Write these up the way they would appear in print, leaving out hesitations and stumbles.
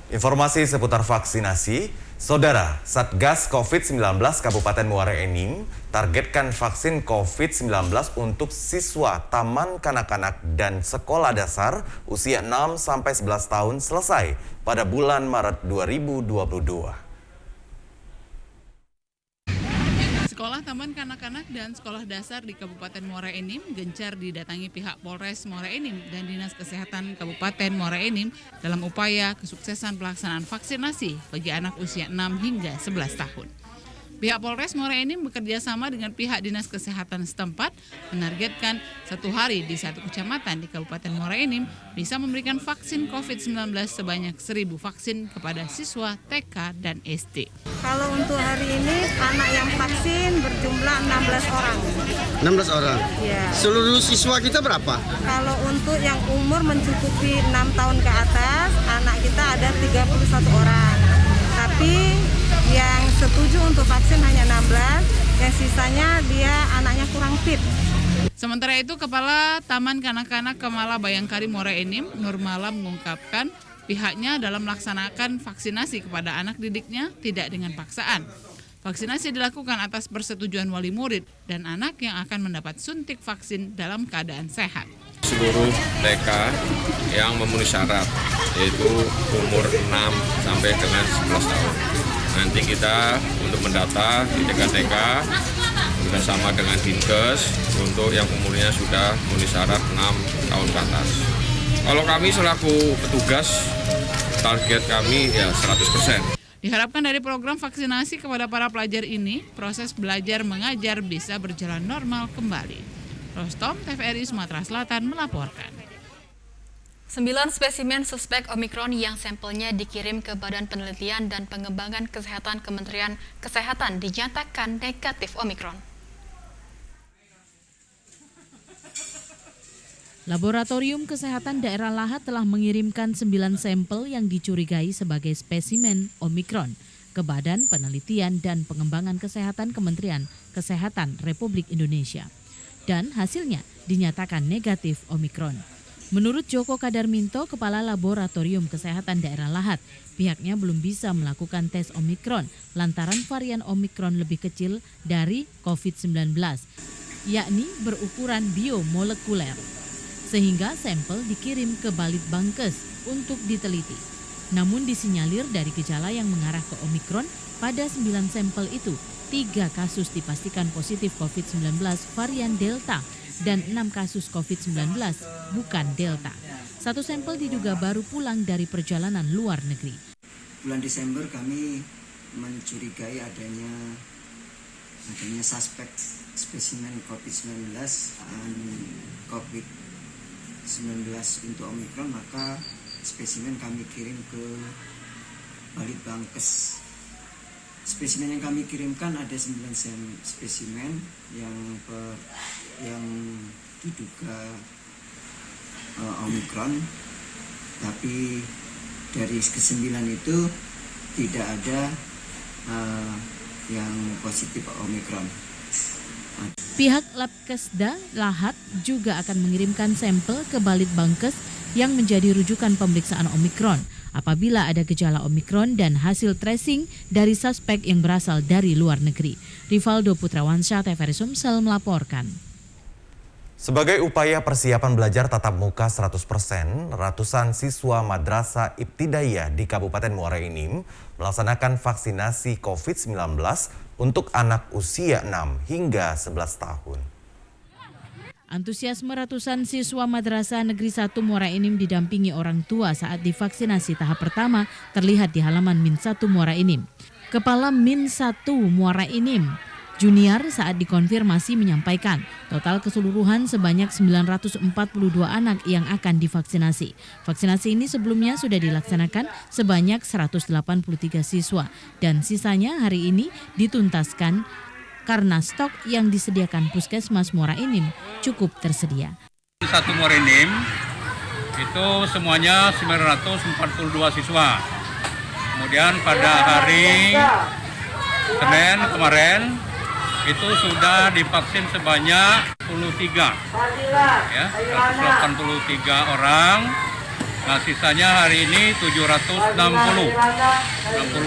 Informasi seputar vaksinasi, Saudara, Satgas COVID-19 Kabupaten Muara Enim targetkan vaksin COVID-19 untuk siswa taman kanak-kanak dan sekolah dasar usia 6-11 tahun selesai pada bulan Maret 2022. Sekolah Taman Kanak-kanak dan Sekolah Dasar di Kabupaten Muara Enim gencar didatangi pihak Polres Muara Enim dan Dinas Kesehatan Kabupaten Muara Enim dalam upaya kesuksesan pelaksanaan vaksinasi bagi anak usia 6 hingga 11 tahun. Pihak Polres Muara Enim bekerja sama dengan pihak Dinas Kesehatan setempat menargetkan 1 hari di 1 kecamatan di Kabupaten Muara Enim bisa memberikan vaksin COVID-19 sebanyak 1.000 vaksin kepada siswa TK dan SD. Kalau untuk hari ini anak yang vaksin berjumlah 16 orang. 16 orang? Ya. Seluruh siswa kita berapa? Kalau untuk yang umur mencukupi 6 tahun ke atas, anak kita ada 31 orang. Tapi yang setuju untuk vaksin hanya 16, yang sisanya dia anaknya kurang fit. Sementara itu, Kepala Taman Kanak-kanak Kemala Bayangkari Muara Enim, Nurmala mengungkapkan pihaknya dalam melaksanakan vaksinasi kepada anak didiknya tidak dengan paksaan. Vaksinasi dilakukan atas persetujuan wali murid dan anak yang akan mendapat suntik vaksin dalam keadaan sehat. Seluruh TK yang memenuhi syarat, yaitu umur 6 sampai dengan 11 tahun. Nanti kita untuk mendata di TK-TK bersama dengan Dinkes untuk yang umurnya sudah memenuhi syarat 6 tahun ke atas. Kalau kami selaku petugas, target kami ya 100%. Diharapkan dari program vaksinasi kepada para pelajar ini, proses belajar mengajar bisa berjalan normal kembali. Rostom, TVRI Sumatera Selatan melaporkan. 9 spesimen suspek Omikron yang sampelnya dikirim ke Badan Penelitian dan Pengembangan Kesehatan Kementerian Kesehatan dinyatakan negatif Omikron. Laboratorium Kesehatan Daerah Lahat telah mengirimkan 9 sampel yang dicurigai sebagai spesimen Omikron ke Badan Penelitian dan Pengembangan Kesehatan Kementerian Kesehatan Republik Indonesia. Dan hasilnya dinyatakan negatif Omikron. Menurut Joko Kadarminto, Kepala Laboratorium Kesehatan Daerah Lahat, pihaknya belum bisa melakukan tes Omikron lantaran varian Omikron lebih kecil dari COVID-19, yakni berukuran biomolekuler. Sehingga sampel dikirim ke Balitbangkes untuk diteliti. Namun disinyalir dari gejala yang mengarah ke Omikron, pada 9 sampel itu, 3 kasus dipastikan positif COVID-19 varian Delta dan 6 kasus COVID-19 bukan Delta. 1 sampel diduga baru pulang dari perjalanan luar negeri. Bulan Desember kami mencurigai adanya suspek spesimen COVID-19 untuk Omikron, maka spesimen kami kirim ke Balitbangkes. Spesimen yang kami kirimkan ada 9 spesimen yang diduga Omikron, tapi dari ke-9 itu tidak ada yang positif Omikron. Pihak Labkesda Lahat juga akan mengirimkan sampel ke Balitbangkes yang menjadi rujukan pemeriksaan Omikron apabila ada gejala Omikron dan hasil tracing dari suspek yang berasal dari luar negeri. Rivaldo Putrawansyah, TVRI Sumsel melaporkan. Sebagai upaya persiapan belajar tatap muka 100%, ratusan siswa Madrasah Ibtidaiyah di Kabupaten Muara Enim melaksanakan vaksinasi COVID-19 untuk anak usia 6 hingga 11 tahun. Antusiasme ratusan siswa Madrasah Negeri 1 Muara Enim didampingi orang tua saat divaksinasi tahap pertama terlihat di halaman Min 1 Muara Enim. Kepala Min 1 Muara Enim, Junior, saat dikonfirmasi menyampaikan total keseluruhan sebanyak 942 anak yang akan divaksinasi. Vaksinasi ini sebelumnya sudah dilaksanakan sebanyak 183 siswa dan sisanya hari ini dituntaskan karena stok yang disediakan Puskesmas Muara Enim cukup tersedia. Di 1 Muara Enim itu semuanya 942 siswa. Kemudian pada hari Senin kemarin itu sudah divaksin sebanyak 183 ya, 183 orang Nah, sisanya hari ini 760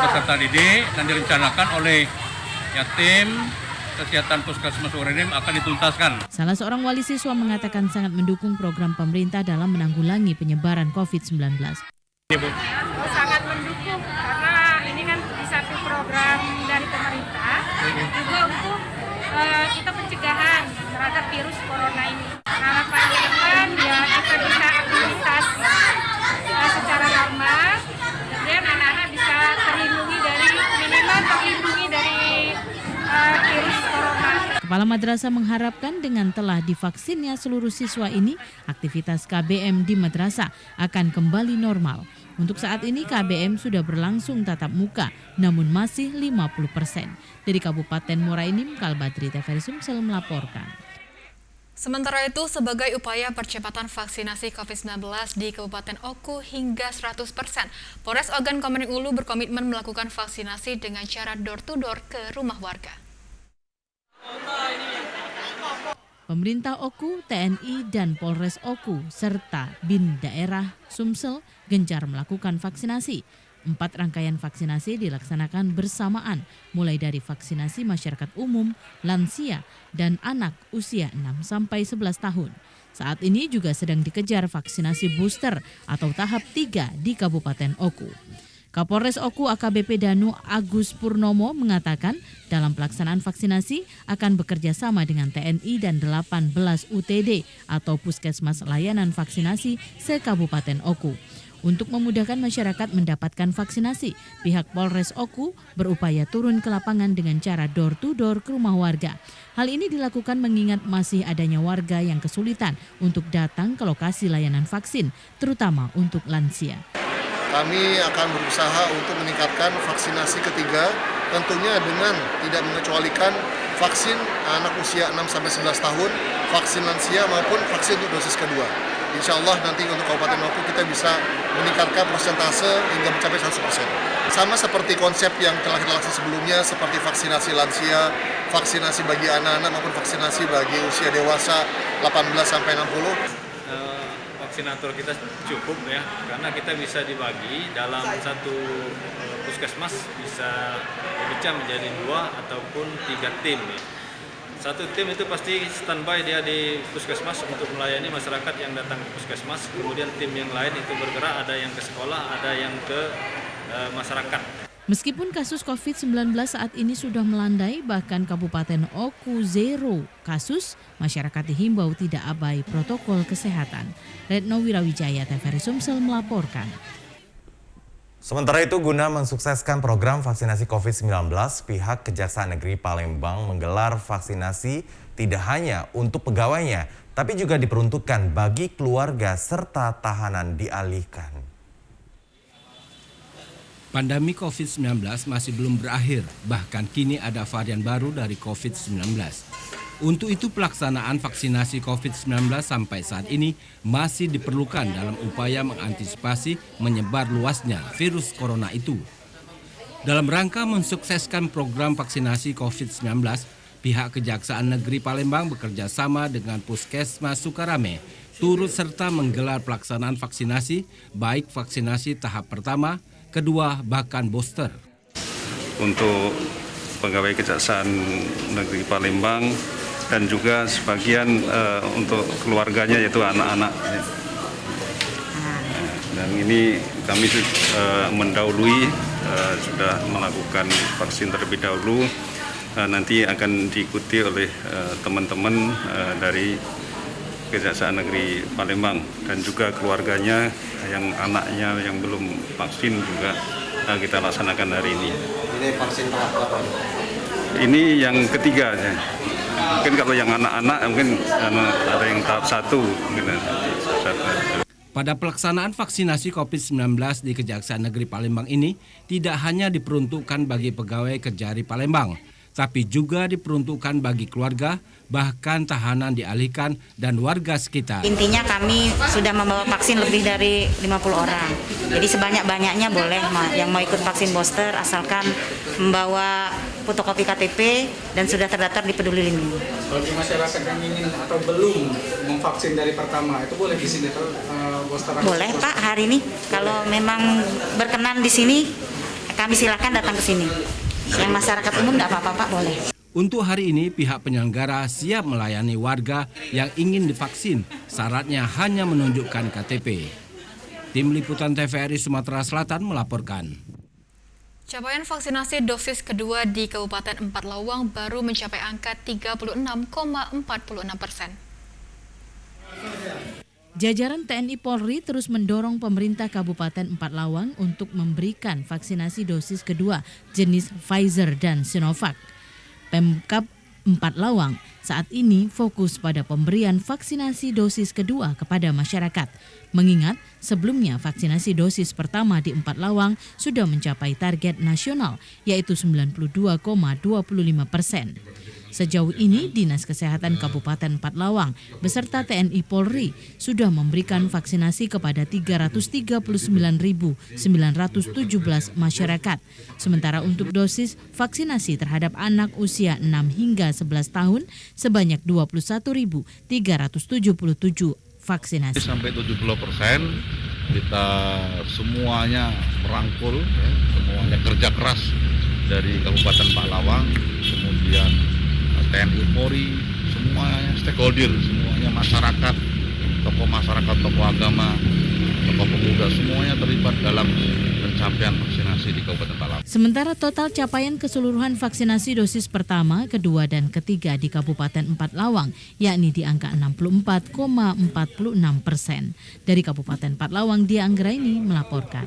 peserta didik dan direncanakan oleh tim kesehatan Puskesmas Muara Enim akan dituntaskan. Salah seorang wali siswa mengatakan sangat mendukung program pemerintah dalam menanggulangi penyebaran COVID-19. Sangat mendukung karena ini kan di satu program dari pemerintah juga untuk kita pencegahan terhadap virus corona ini. Harapannya kan ya kita bisa aktivitas secara normal dan anak-anak bisa terlindungi dari virus corona. Kepala madrasah mengharapkan dengan telah divaksinnya seluruh siswa ini, aktivitas KBM di madrasah akan kembali normal. Untuk saat ini KBM sudah berlangsung tatap muka, namun masih 50%. Dari Kabupaten Muara Enim, Kalbatri TVRI Sumsel melaporkan. Sementara itu, sebagai upaya percepatan vaksinasi COVID-19 di Kabupaten Oku hingga 100%, Polres Ogan Komering Ulu berkomitmen melakukan vaksinasi dengan cara door-to-door ke rumah warga. Pemerintah Oku, TNI, dan Polres Oku, serta BIN Daerah Sumsel gencar melakukan vaksinasi. 4 rangkaian vaksinasi dilaksanakan bersamaan, mulai dari vaksinasi masyarakat umum, lansia, dan anak usia 6-11 tahun. Saat ini juga sedang dikejar vaksinasi booster atau tahap 3 di Kabupaten Oku. Kapolres Oku AKBP Danu Agus Purnomo mengatakan dalam pelaksanaan vaksinasi akan bekerja sama dengan TNI dan 18 UTD atau Puskesmas Layanan Vaksinasi se-Kabupaten Oku. Untuk memudahkan masyarakat mendapatkan vaksinasi, pihak Polres Oku berupaya turun ke lapangan dengan cara door-to-door ke rumah warga. Hal ini dilakukan mengingat masih adanya warga yang kesulitan untuk datang ke lokasi layanan vaksin, terutama untuk lansia. Kami akan berusaha untuk meningkatkan vaksinasi ketiga, tentunya dengan tidak mengecualikan vaksin anak usia 6-11 tahun, vaksin lansia maupun vaksin untuk dosis kedua. Insya Allah nanti untuk Kabupaten Oku kita bisa meningkatkan persentase hingga mencapai 100%. Sama seperti konsep yang telah kita lakukan sebelumnya, seperti vaksinasi lansia, vaksinasi bagi anak-anak maupun vaksinasi bagi usia dewasa 18-60. Vaksinator kita cukup ya, karena kita bisa dibagi dalam satu puskesmas bisa dipecah menjadi 2 ataupun 3 tim ya. Satu tim itu pasti standby dia di puskesmas untuk melayani masyarakat yang datang ke puskesmas, kemudian tim yang lain itu bergerak, ada yang ke sekolah, ada yang ke masyarakat. Meskipun kasus COVID-19 saat ini sudah melandai, bahkan Kabupaten Oku 0 kasus, masyarakat dihimbau tidak abai protokol kesehatan. Retno Wirawijaya, TVRI Sumsel melaporkan. Sementara itu, guna mensukseskan program vaksinasi COVID-19, pihak Kejaksaan Negeri Palembang menggelar vaksinasi tidak hanya untuk pegawainya, tapi juga diperuntukkan bagi keluarga serta tahanan dialihkan. Pandemi COVID-19 masih belum berakhir, bahkan kini ada varian baru dari COVID-19. Untuk itu pelaksanaan vaksinasi COVID-19 sampai saat ini masih diperlukan dalam upaya mengantisipasi menyebar luasnya virus corona itu. Dalam rangka mensukseskan program vaksinasi COVID-19, pihak Kejaksaan Negeri Palembang bekerja sama dengan Puskesmas Sukarame turut serta menggelar pelaksanaan vaksinasi, baik vaksinasi tahap pertama, kedua, bahkan booster. Untuk pegawai Kejaksaan Negeri Palembang dan juga sebagian untuk keluarganya yaitu anak-anak. Dan ini kami mendahului sudah melakukan vaksin terlebih dahulu. Nanti akan diikuti oleh teman-teman dari Kejaksaan Negeri Palembang dan juga keluarganya yang anaknya yang belum vaksin juga kita laksanakan hari ini. Ini vaksin tahap berapa? Ini yang ketiga. Mungkin kalau yang anak-anak mungkin ada yang tahap 1. Pada pelaksanaan vaksinasi COVID-19 di Kejaksaan Negeri Palembang ini tidak hanya diperuntukkan bagi pegawai Kejari Palembang. tapi juga diperuntukkan bagi keluarga, bahkan tahanan dialihkan dan warga sekitar. Intinya kami sudah membawa vaksin lebih dari 50 orang. Jadi sebanyak-banyaknya boleh yang mau ikut vaksin booster asalkan membawa fotokopi KTP dan sudah terdaftar di Peduli Lindungi. Kalau di masyarakat yang ingin atau belum memvaksin dari pertama, itu boleh di sini booster? Boleh Pak, hari ini kalau memang berkenan di sini, kami silakan datang ke sini. Yang masyarakat umum tidak apa-apa Pak, boleh. Untuk hari ini, pihak penyelenggara siap melayani warga yang ingin divaksin. Syaratnya hanya menunjukkan KTP. Tim Liputan TVRI Sumatera Selatan melaporkan. Capaian vaksinasi dosis kedua di Kabupaten Empat Lawang baru mencapai angka 36,46%. Jajaran TNI Polri terus mendorong pemerintah Kabupaten Empat Lawang untuk memberikan vaksinasi dosis kedua jenis Pfizer dan Sinovac. Pemkab Empat Lawang saat ini fokus pada pemberian vaksinasi dosis kedua kepada masyarakat. Mengingat sebelumnya vaksinasi dosis pertama di Empat Lawang sudah mencapai target nasional yaitu 92,25%. Sejauh ini, Dinas Kesehatan Kabupaten Empat Lawang beserta TNI Polri sudah memberikan vaksinasi kepada 339.917 masyarakat. Sementara untuk dosis vaksinasi terhadap anak usia 6 hingga 11 tahun sebanyak 21.377 vaksinasi. Sampai 70% kita semuanya merangkul, semuanya kerja keras dari Kabupaten Empat Lawang, kemudian TNI Polri, semuanya stakeholder, semuanya masyarakat, tokoh masyarakat, tokoh agama, tokoh pemuda, semuanya terlibat dalam pencapaian vaksinasi di Kabupaten Empat Lawang. Sementara total capaian keseluruhan vaksinasi dosis pertama, kedua, dan ketiga di Kabupaten Empat Lawang, yakni di angka 64,46%. Dari Kabupaten Empat Lawang, Dia Anggraini melaporkan.